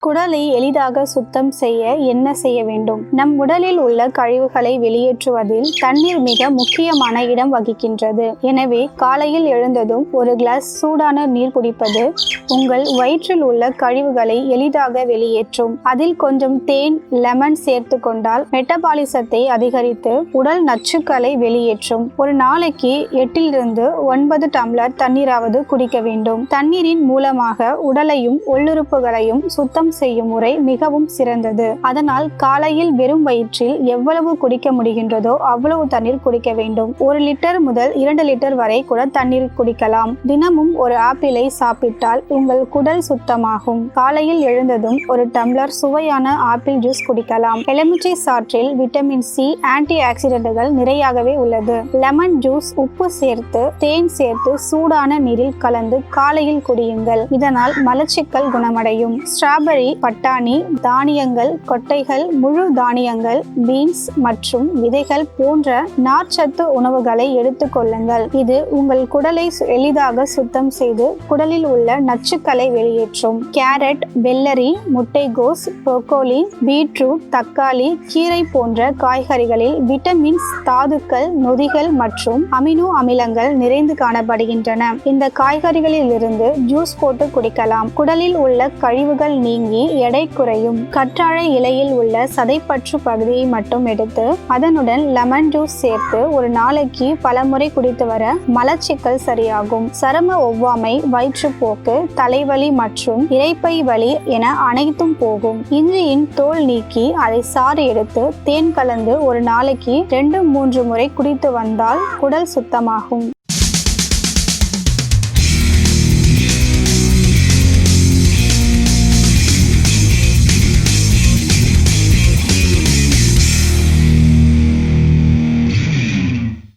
குடலை எளிதாக சுத்தம் செய்ய என்ன செய்ய வேண்டும்? நம் உடலில் உள்ள கழிவுகளை வெளியேற்றுவதில் தண்ணீர் மிக முக்கியமான இடம் வகிக்கின்றது. எனவே காலையில் எழுந்ததும் ஒரு கிளாஸ் சூடான நீர் குடிப்பது உங்கள் வயிற்றில் உள்ள கழிவுகளை எளிதாக வெளியேற்றும். அதில் கொஞ்சம் தேன், லெமன் சேர்த்து கொண்டால் மெட்டபாலிசத்தை அதிகரித்து உடல் நச்சுக்களை வெளியேற்றும். ஒரு நாளைக்கு 8 to 9 டம்ளர் தண்ணீராவது குடிக்க வேண்டும். தண்ணீரின் மூலமாக உடலையும் உள்ளுறுப்புகளையும் சுத்தம் செய்யும் முறை மிகவும் சிறந்தது. அதனால் காலையில் வெறும் வயிற்றில் எவ்வளவு குடிக்க முடிகின்றதோ அவ்வளவு தண்ணீர் குடிக்க வேண்டும். 1 லிட்டர் முதல் 2 லிட்டர் வரை கூட தண்ணீர் குடிக்கலாம். தினமும் ஒரு ஆப்பிளை சாப்பிட்டால் உங்கள் குடல் சுத்தமாகும். காலையில் எழுந்ததும் ஒரு டம்ளர் சுவையான ஆப்பிள் ஜூஸ் குடிக்கலாம். எலுமிச்சை சாற்றில் விட்டமின் சி, ஆன்டி ஆக்சிடென்ட்கள் நிறையவே உள்ளது. லெமன் ஜூஸ் உப்பு சேர்த்து தேன் சேர்த்து சூடான நீரில் கலந்து காலையில் குடியுங்கள். இதனால் மலச்சிக்கல் குணமடையும். ஸ்ட்ராபெர்ரி, பட்டாணி, தானியங்கள், கொட்டைகள், முழு தானியங்கள், பீன்ஸ் மற்றும் விதைகள் போன்ற நார்ச்சத்து உணவுகளை எடுத்துக் கொள்ளுங்கள். இது உங்கள் குடலை எளிதாக சுத்தம் செய்து குடலில் உள்ள நச்சுக்களை வெளியேற்றும். கேரட், வெள்ளரி, முட்டைகோஸ், புரோக்கோலி, பீட்ரூட், தக்காளி, கீரை போன்ற காய்கறிகளில் விட்டமின்ஸ், தாதுக்கள், நொதிகள் மற்றும் அமினோ அமிலங்கள் நிறைந்து காணப்படுகின்றன. இந்த காய்கறிகளில் இருந்து ஜூஸ் போட்டு குடிக்கலாம். குடலில் உள்ள கழிவுகள் நீங்கி எடை குறையும். கற்றாழை இலையில் உள்ள சதைப்பற்று பகுதியை மட்டும் எடுத்து அதனுடன் லெமன் ஜூஸ் சேர்த்து ஒரு நாளைக்கு பலமுறை குடித்து வர மலச்சிக்கல் சரியாகும். சரும ஒவ்வாமை, வயிற்றுப்போக்கு, தலைவலி மற்றும் இரைப்பை வலி என அனைத்தும் போகும். இஞ்சியின் தோல் நீக்கி அதை சாறு எடுத்து தேன் கலந்து ஒரு நாளைக்கு 2-3 முறை குடித்து வந்தால் குடல் சுத்தமாகும்.